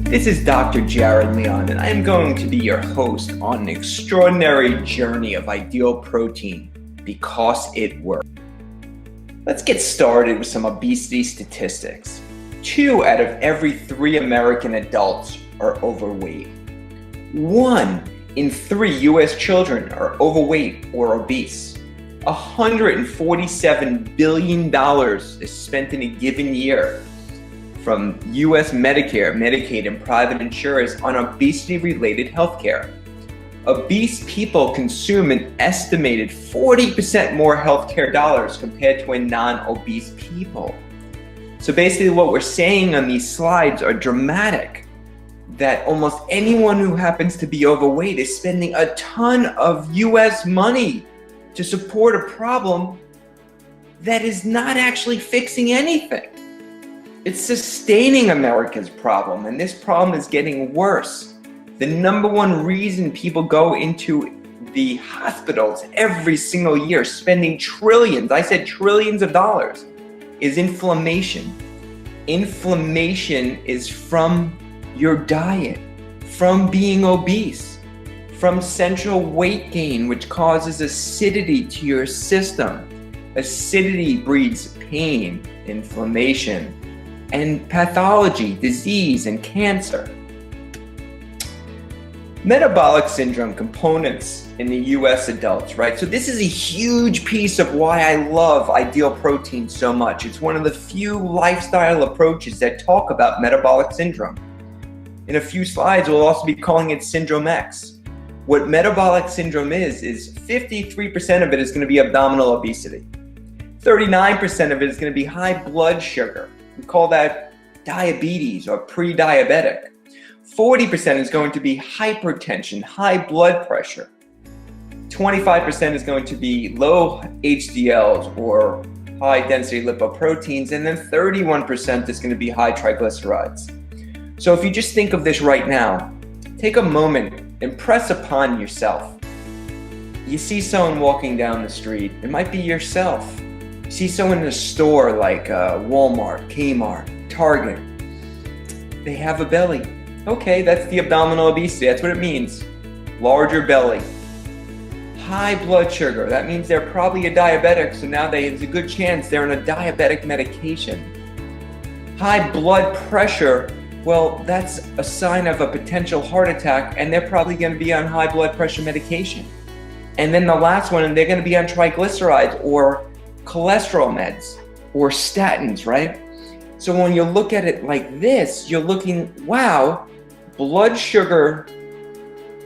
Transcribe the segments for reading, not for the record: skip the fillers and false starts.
This is Dr. Jared Leon, and I am going to be your host on an extraordinary journey of ideal protein because it works. Let's get started with some obesity statistics. 2 out of every 3 American adults are overweight. 1 in 3 U.S. children are overweight or obese. $147 billion is spent in a given year from U.S. Medicare, Medicaid, and private insurers on obesity-related healthcare. Obese people consume an estimated 40% more healthcare dollars compared to non-obese people. So basically what we're saying on these slides are dramatic, that almost anyone who happens to be overweight is spending a ton of U.S. money to support a problem that is not actually fixing anything. It's sustaining America's problem, and this problem is getting worse. The number one reason people go into the hospitals every single year, spending trillions, I said trillions of dollars, is inflammation. Inflammation is from your diet, from being obese, from central weight gain, which causes acidity to your system. Acidity breeds pain, inflammation, and pathology, disease, and cancer. Metabolic syndrome components in the US adults, right? So this is a huge piece of why I love ideal protein so much. It's one of the few lifestyle approaches that talk about metabolic syndrome. In a few slides, we'll also be calling it Syndrome X. What metabolic syndrome is 53% of it is going to be abdominal obesity. 39% of it is going to be high blood sugar. We call that diabetes or pre-diabetic. 40% is going to be hypertension, high blood pressure. 25% is going to be low HDLs or high density lipoproteins, and then 31% is going to be high triglycerides. So if you just think of this right now, take a moment, impress upon yourself. You see someone walking down the street, it might be yourself. You see someone in a store like Walmart, Kmart, Target. They have a belly. Okay, that's the abdominal obesity. That's what it means. Larger belly. High blood sugar. That means they're probably a diabetic, so now there's a good chance they're on a diabetic medication. High blood pressure. Well, that's a sign of a potential heart attack, and they're probably going to be on high blood pressure medication. And then the last one, they're going to be on triglycerides or cholesterol meds or statins, right? So when you look at it like this, you're looking, wow, blood sugar,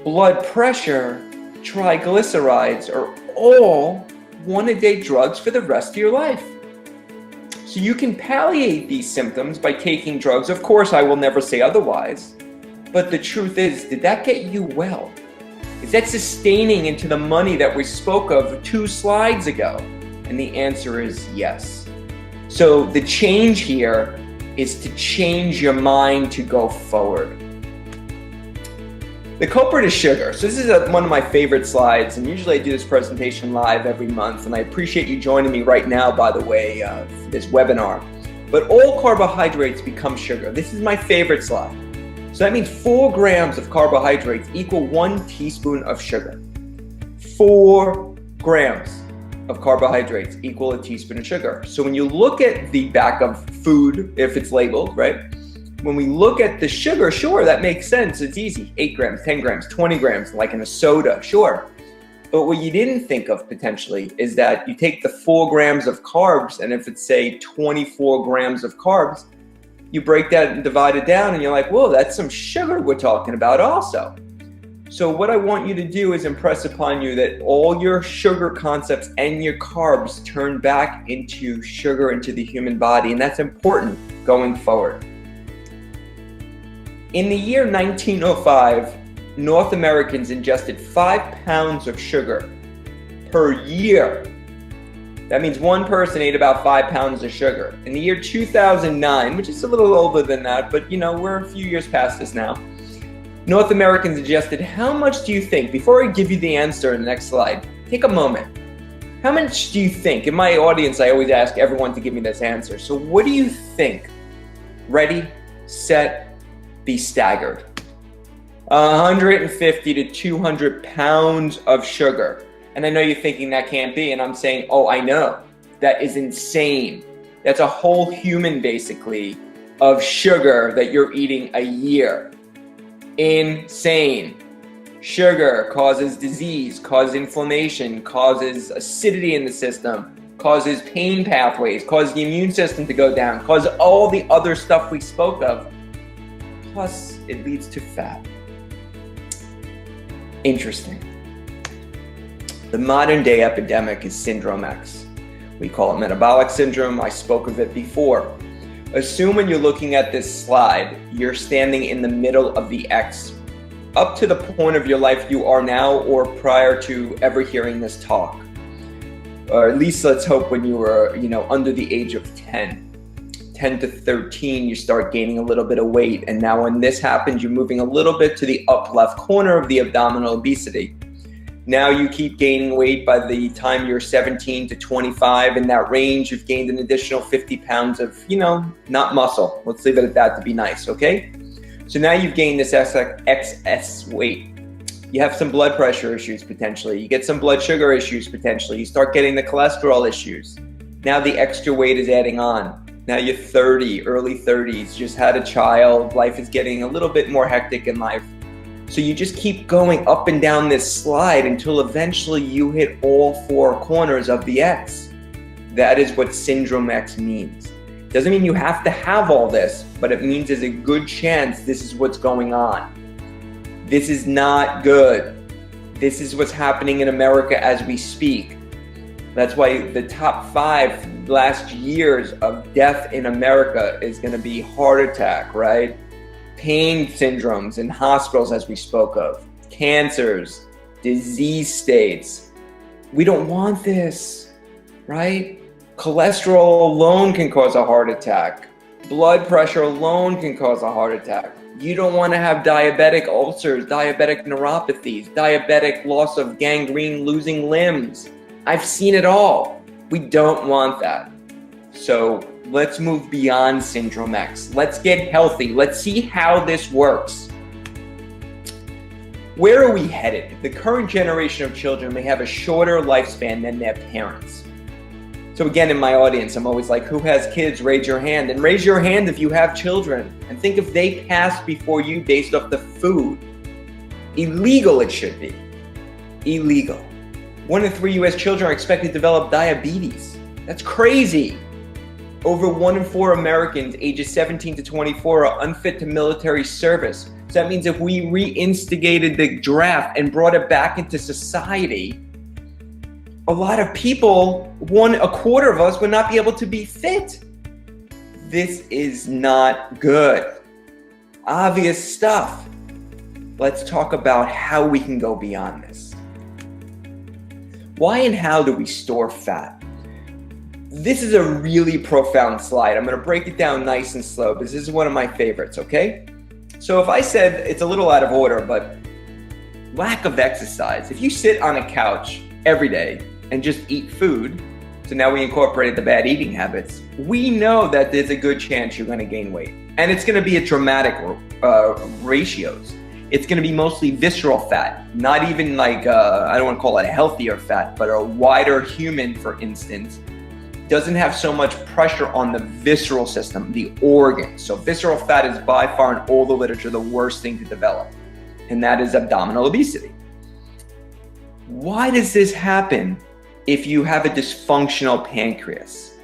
blood pressure, triglycerides are all one-a-day drugs for the rest of your life. So you can palliate these symptoms by taking drugs. Of course, I will never say otherwise. But the truth is, did that get you well? Is that sustaining into the money that we spoke of 2 slides ago? And the answer is yes. So the change here is to change your mind to go forward. The culprit is sugar. So this is one of my favorite slides, and usually I do this presentation live every month, and I appreciate you joining me right now, by the way, for this webinar. But all carbohydrates become sugar. This is my favorite slide. So that means 4 grams of carbohydrates equal 1 teaspoon of sugar. 4 grams of carbohydrates equal a teaspoon of sugar. So when you look at the back of food, if it's labeled, right? When we look at the sugar, sure, that makes sense. It's easy. 8 grams, 10 grams, 20 grams, like in a soda, sure. But what you didn't think of potentially is that you take the 4 grams of carbs, and if it's, say, 24 grams of carbs, you break that and divide it down, and you're like, whoa, that's some sugar we're talking about also. So what I want you to do is impress upon you that all your sugar concepts and your carbs turn back into sugar into the human body, and that's important going forward. In the year 1905, North Americans ingested 5 pounds of sugar per year. That means one person ate about 5 pounds of sugar. In the year 2009, which is a little older than that, but we're a few years past this now, North Americans ingested, how much do you think, before I give you the answer in the next slide, take a moment. How much do you think? In my audience, I always ask everyone to give me this answer. So what do you think? Ready, set, be staggered. 150 to 200 pounds of sugar. And I know you're thinking that can't be, and I'm saying, oh, I know. That is insane. That's a whole human, basically, of sugar that you're eating a year. Insane. Sugar causes disease, causes inflammation, causes acidity in the system, causes pain pathways, causes the immune system to go down, causes all the other stuff we spoke of. Plus, it leads to fat. Interesting. The modern day epidemic is Syndrome X. We call it metabolic syndrome. I spoke of it before. Assume when you're looking at this slide, you're standing in the middle of the X. Up to the point of your life you are now, or prior to ever hearing this talk. Or at least let's hope when you were, under the age of 10. 10 to 13, you start gaining a little bit of weight. And now when this happens, you're moving a little bit to the up left corner of the abdominal obesity. Now you keep gaining weight. By the time you're 17 to 25, in that range, you've gained an additional 50 pounds of, not muscle. Let's leave it at that to be nice, okay? So now you've gained this excess weight. You have some blood pressure issues potentially. You get some blood sugar issues potentially. You start getting the cholesterol issues. Now the extra weight is adding on. Now you're 30, early 30s, just had a child. Life is getting a little bit more hectic in life. So you just keep going up and down this slide until eventually you hit all four corners of the X. That is what Syndrome X means. Doesn't mean you have to have all this, but it means there's a good chance this is what's going on. This is not good. This is what's happening in America as we speak. That's why the top 5 last years of death in America is going to be heart attack, right? Pain syndromes in hospitals, as we spoke of, cancers, disease states. We don't want this, right? Cholesterol alone can cause a heart attack. Blood pressure alone can cause a heart attack. You don't want to have diabetic ulcers, diabetic neuropathies, diabetic loss of gangrene, losing limbs. I've seen it all. We don't want that. So let's move beyond Syndrome X. Let's get healthy. Let's see how this works. Where are we headed? The current generation of children may have a shorter lifespan than their parents. So again, in my audience, I'm always like, who has kids? Raise your hand. And raise your hand if you have children. And think if they passed before you based off the food. Illegal it should be. Illegal. 1 in 3 U.S. children are expected to develop diabetes. That's crazy. Over 1 in 4 Americans ages 17 to 24 are unfit to military service. So that means if we reinstigated the draft and brought it back into society, a lot of people, 1/4 of us, would not be able to be fit. This is not good. Obvious stuff. Let's talk about how we can go beyond this. Why and how do we store fat? This is a really profound slide. I'm going to break it down nice and slow because this is one of my favorites, okay? So if I said it's a little out of order, but lack of exercise. If you sit on a couch every day and just eat food, so now we incorporated the bad eating habits, we know that there's a good chance you're going to gain weight. And it's going to be at dramatic ratios. It's going to be mostly visceral fat, not even like, I don't want to call it a healthier fat, but a wider human, for instance, doesn't have so much pressure on the visceral system, the organs. So visceral fat is by far in all the literature the worst thing to develop, and that is abdominal obesity. Why does this happen if you have a dysfunctional pancreas?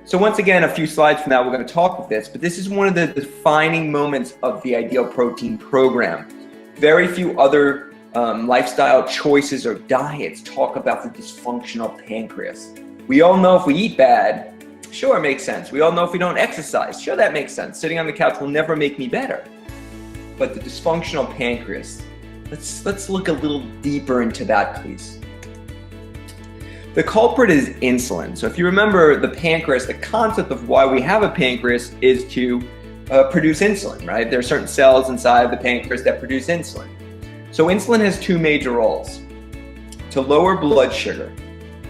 So once again, a few slides from now, we're going to talk about this, but this is one of the defining moments of the Ideal Protein program. Very few other lifestyle choices or diets talk about the dysfunctional pancreas. We all know if we eat bad, sure, it makes sense. We all know if we don't exercise, sure, that makes sense. Sitting on the couch will never make me better. But the dysfunctional pancreas, let's look a little deeper into that, please. The culprit is insulin. So if you remember the pancreas, the concept of why we have a pancreas is to produce insulin, right? There are certain cells inside the pancreas that produce insulin. So insulin has 2 major roles: to lower blood sugar.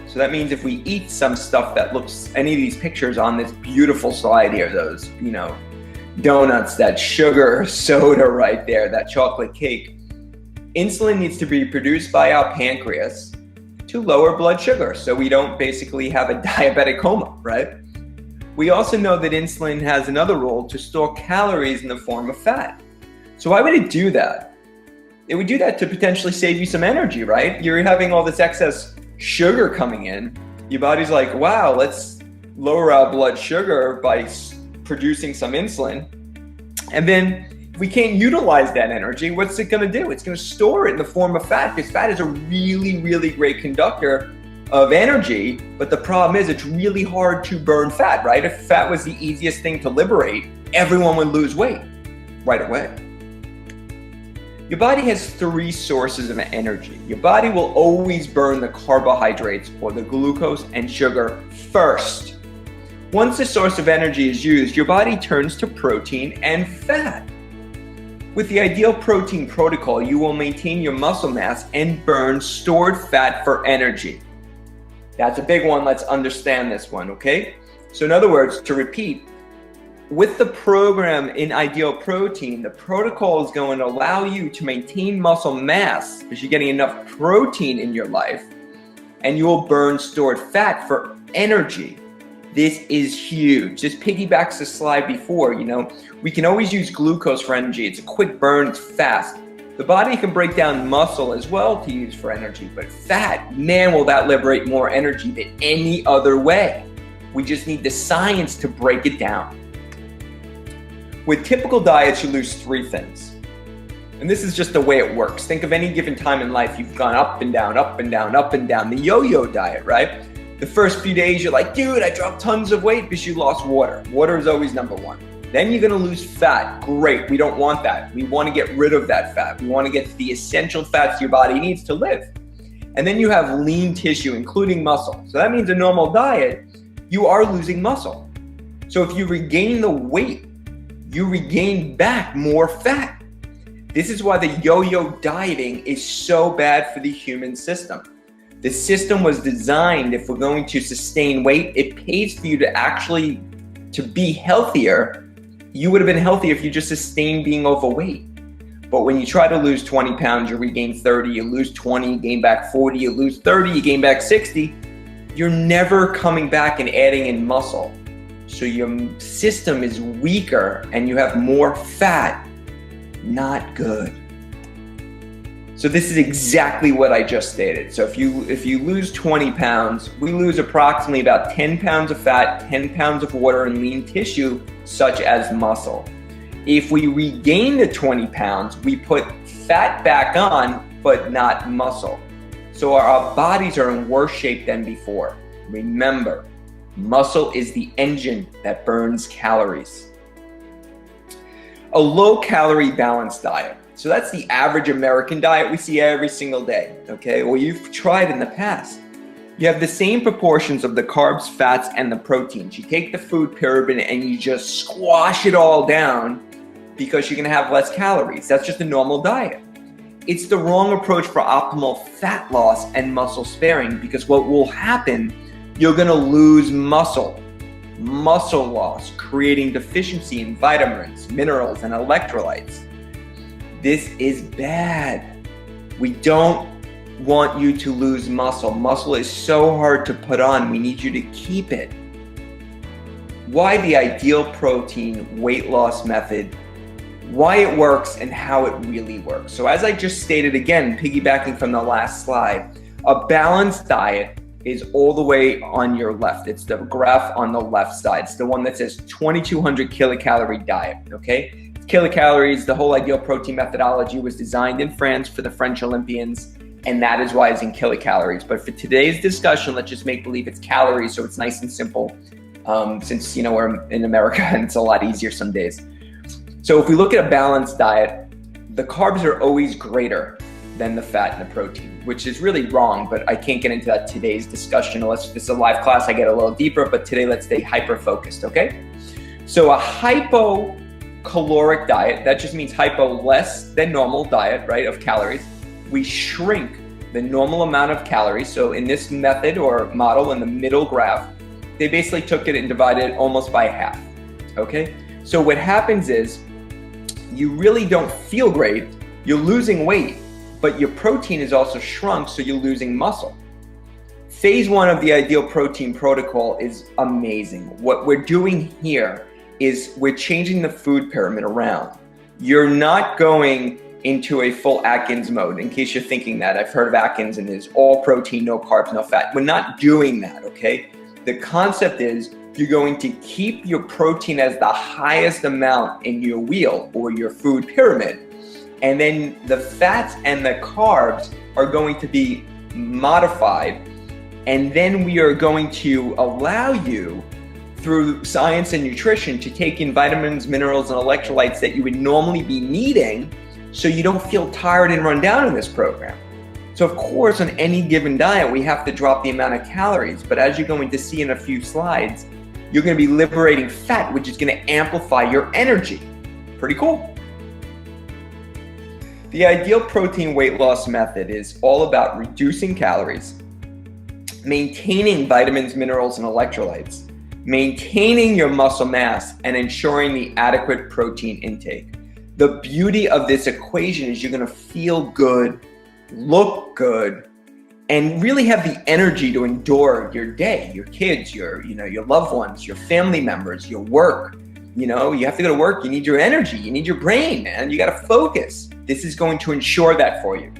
So that means if we eat some stuff that looks, any of these pictures on this beautiful slide here, those, donuts, that sugar soda right there, that chocolate cake. Insulin needs to be produced by our pancreas to lower blood sugar so we don't basically have a diabetic coma, right? We also know that insulin has another role to store calories in the form of fat. So why would it do that? It would do that to potentially save you some energy, right? You're having all this excess sugar coming in. Your body's like, wow, let's lower our blood sugar by producing some insulin. And then if we can't utilize that energy, what's it going to do? It's going to store it in the form of fat, because fat is a really, really great conductor of energy. But the problem is it's really hard to burn fat, right? If fat was the easiest thing to liberate, everyone would lose weight right away. Your body has three sources of energy. Your body will always burn the carbohydrates or the glucose and sugar first. Once the source of energy is used, your body turns to protein and fat. With the ideal protein protocol, you will maintain your muscle mass and burn stored fat for energy. That's a big one. Let's understand this one, okay? So in other words, to repeat, with the program in Ideal Protein, the protocol is going to allow you to maintain muscle mass because you're getting enough protein in your life, and you will burn stored fat for energy. This is huge. This piggybacks the slide before. We can always use glucose for energy. It's a quick burn, it's fast. The body can break down muscle as well to use for energy, but fat, man, will that liberate more energy than any other way. We just need the science to break it down. With typical diets, you lose three things. And this is just the way it works. Think of any given time in life, you've gone up and down, up and down, up and down. The yo-yo diet, right? The first few days, you're like, dude, I dropped tons of weight because you lost water. Water is always number one. Then you're going to lose fat. Great. We don't want that. We want to get rid of that fat. We want to get the essential fats your body needs to live. And then you have lean tissue, including muscle. So that means a normal diet, you are losing muscle. So if you regain the weight, you regain back more fat. This is why the yo-yo dieting is so bad for the human system. The system was designed, if we're going to sustain weight, it pays for you to be healthier. You would have been healthier if you just sustained being overweight. But when you try to lose 20 pounds, you regain 30, you lose 20, you gain back 40, you lose 30, you gain back 60. You're never coming back and adding in muscle. So your system is weaker and you have more fat. Not good. So this is exactly what I just stated. So if you lose 20 pounds, we lose approximately about 10 pounds of fat, 10 pounds of water, and lean tissue, such as muscle. If we regain the 20 pounds, we put fat back on, but not muscle. So our bodies are in worse shape than before. Remember, muscle is the engine that burns calories. A low-calorie balanced diet. So that's the average American diet we see every single day, okay? Well, you've tried in the past. You have the same proportions of the carbs, fats, and the proteins. You take the food pyramid and you just squash it all down because you're gonna have less calories. That's just a normal diet. It's the wrong approach for optimal fat loss and muscle sparing, because what will happen, you're gonna lose muscle loss, creating deficiency in vitamins, minerals, and electrolytes. This is bad. We don't want you to lose muscle. Muscle is so hard to put on. We need you to keep it. Why the Ideal Protein weight loss method, why it works, and how it really works. So as I just stated again, piggybacking from the last slide, a balanced diet is all the way on your left. It's the graph on the left side. It's the one that says 2200 kilocalorie diet, okay? Kilocalories, the whole Ideal Protein methodology was designed in France for the French Olympians, and that is why it's in kilocalories. But for today's discussion, let's just make believe it's calories, so it's nice and simple, since we're in America and it's a lot easier some days. So if we look at a balanced diet, the carbs are always greater than the fat and the protein, which is really wrong, but I can't get into that today's discussion. Unless this is a live class, I get a little deeper, but today let's stay hyper-focused, okay? So a hypocaloric diet, that just means hypo, less than normal diet, right, of calories. We shrink the normal amount of calories. So in this method or model in the middle graph, they basically took it and divided it almost by half, okay? So what happens is you really don't feel great, you're losing weight, but your protein is also shrunk, so you're losing muscle. Phase 1 of the Ideal Protein Protocol is amazing. What we're doing here is we're changing the food pyramid around. You're not going into a full Atkins mode, in case you're thinking that. I've heard of Atkins and it's all protein, no carbs, no fat. We're not doing that, okay? The concept is you're going to keep your protein as the highest amount in your wheel or your food pyramid. And then the fats and the carbs are going to be modified. And then we are going to allow you, through science and nutrition, to take in vitamins, minerals, and electrolytes that you would normally be needing so you don't feel tired and run down in this program. So of course, on any given diet, we have to drop the amount of calories. But as you're going to see in a few slides, you're going to be liberating fat, which is going to amplify your energy. Pretty cool. The Ideal Protein weight loss method is all about reducing calories, maintaining vitamins, minerals, and electrolytes, maintaining your muscle mass, and ensuring the adequate protein intake. The beauty of this equation is you're going to feel good, look good, and really have the energy to endure your day, your kids, your loved ones, your family members, your work. You have to go to work, you need your energy, you need your brain, man. You got to focus. This is going to ensure that for you.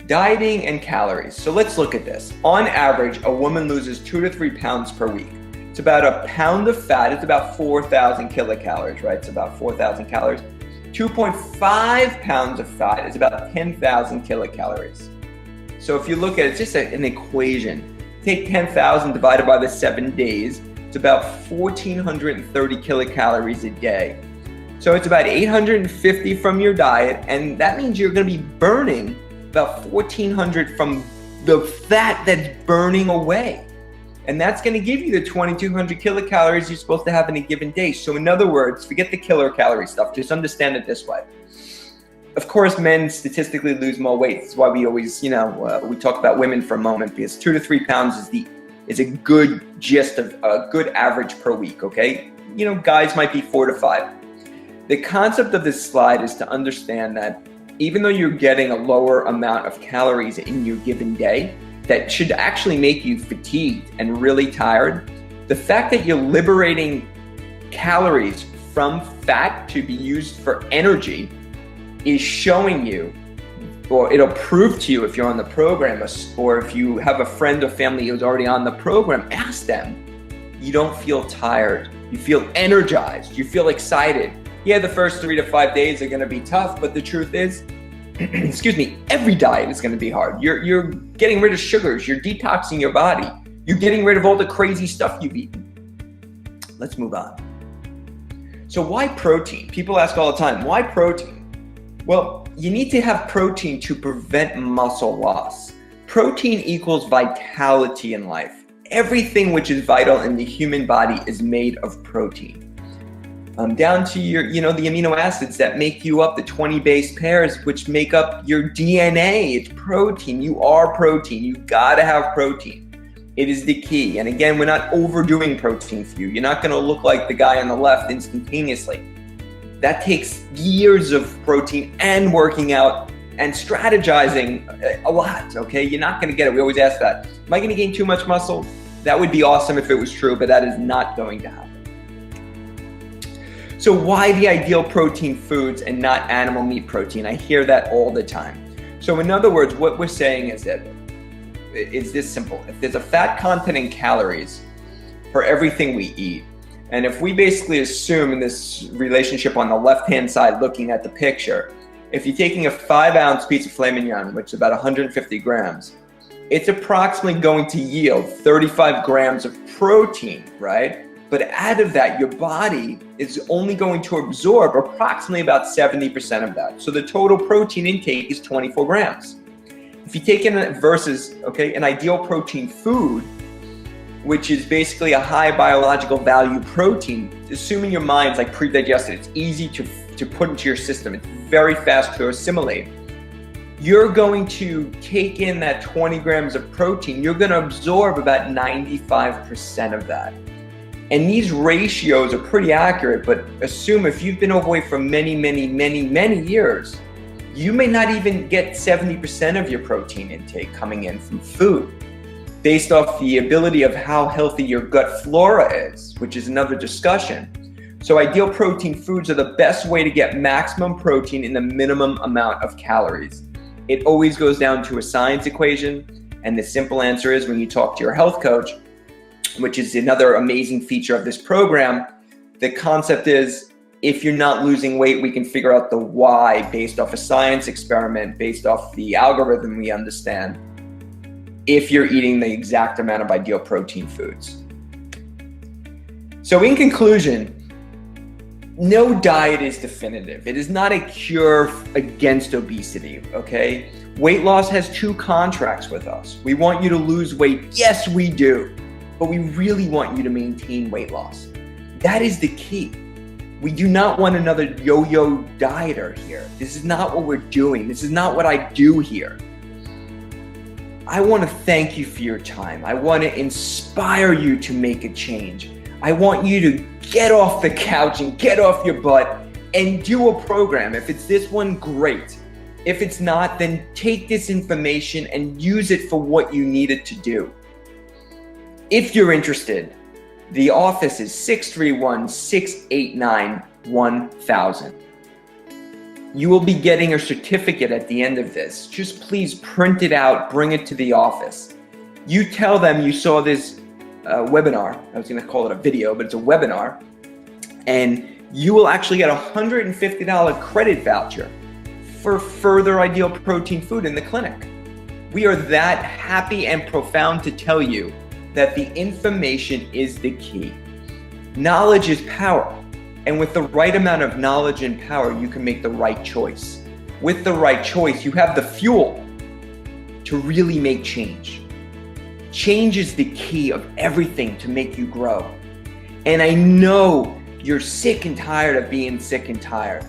Dieting and calories. So let's look at this. On average, a woman loses 2 to 3 pounds per week. It's about a pound of fat. It's about 4,000 kilocalories, right? It's about 4,000 calories. 2.5 pounds of fat is about 10,000 kilocalories. So if you look at it, it's just an equation. Take 10,000 divided by the 7 days. It's about 1,430 kilocalories a day. So it's about 850 from your diet, and that means you're going to be burning about 1,400 from the fat that's burning away. And that's going to give you the 2,200 kilocalories you're supposed to have in a given day. So in other words, forget the kilocalorie stuff. Just understand it this way. Of course, men statistically lose more weight. That's why we always, we talk about women for a moment, because 2 to 3 pounds is a good gist of a good average per week, okay? Guys might be 4 to 5. The concept of this slide is to understand that even though you're getting a lower amount of calories in your given day, that should actually make you fatigued and really tired, the fact that you're liberating calories from fat to be used for energy is showing you, or it'll prove to you if you're on the program, or if you have a friend or family who's already on the program, ask them. You don't feel tired. You feel energized. You feel excited. Yeah, the first 3 to 5 days are going to be tough, but the truth is, every diet is going to be hard. You're getting rid of sugars. You're detoxing your body. You're getting rid of all the crazy stuff you've eaten. Let's move on. So why protein? People ask all the time, why protein? Well, you need to have protein to prevent muscle loss. Protein equals vitality in life. Everything which is vital in the human body is made of protein. Down to your, the amino acids that make you up, the 20 base pairs, which make up your DNA. It's protein. You are protein. You gotta have protein. It is the key. And again, we're not overdoing protein for you. You're not gonna look like the guy on the left instantaneously. That takes years of protein and working out and strategizing a lot, okay? You're not gonna get it. We always ask that. Am I gonna gain too much muscle? That would be awesome if it was true, but that is not going to happen. So why the ideal protein foods and not animal meat protein? I hear that all the time. So in other words, what we're saying is that it's this simple. If there's a fat content in calories for everything we eat, and if we basically assume in this relationship on the left-hand side, looking at the picture, if you're taking a 5-ounce piece of filet mignon, which is about 150 grams, it's approximately going to yield 35 grams of protein, right? But out of that, your body is only going to absorb approximately about 70% of that. So the total protein intake is 24 grams. If you take in versus, an ideal protein food, which is basically a high biological value protein, assuming your mind's like pre-digested, it's easy to put into your system, it's very fast to assimilate. You're going to take in that 20 grams of protein, you're going to absorb about 95% of that. And these ratios are pretty accurate, but assume if you've been overweight for many, many, many, many years, you may not even get 70% of your protein intake coming in from food, based off the ability of how healthy your gut flora is, which is another discussion. So ideal protein foods are the best way to get maximum protein in the minimum amount of calories. It always goes down to a science equation, and the simple answer is when you talk to your health coach, which is another amazing feature of this program, the concept is if you're not losing weight, we can figure out the why based off a science experiment, based off the algorithm we understand, if you're eating the exact amount of ideal protein foods. So in conclusion, no diet is definitive. It is not a cure against obesity, okay? Weight loss has two contracts with us. We want you to lose weight. Yes, we do. But we really want you to maintain weight loss. That is the key. We do not want another yo-yo dieter here. This is not what we're doing. This is not what I do here. I want to thank you for your time. I want to inspire you to make a change. I want you to get off the couch and get off your butt and do a program. If it's this one, great. If it's not, then take this information and use it for what you need it to do. If you're interested, the office is 631-689-1000. You will be getting a certificate at the end of this. Just please print it out, bring it to the office. You tell them you saw this webinar. I was going to call it a video, but it's a webinar. And you will actually get a $150 credit voucher for further ideal protein food in the clinic. We are that happy and profound to tell you that the information is the key. Knowledge is power. And with the right amount of knowledge and power, you can make the right choice. With the right choice, you have the fuel to really make change. Change is the key of everything to make you grow. And I know you're sick and tired of being sick and tired.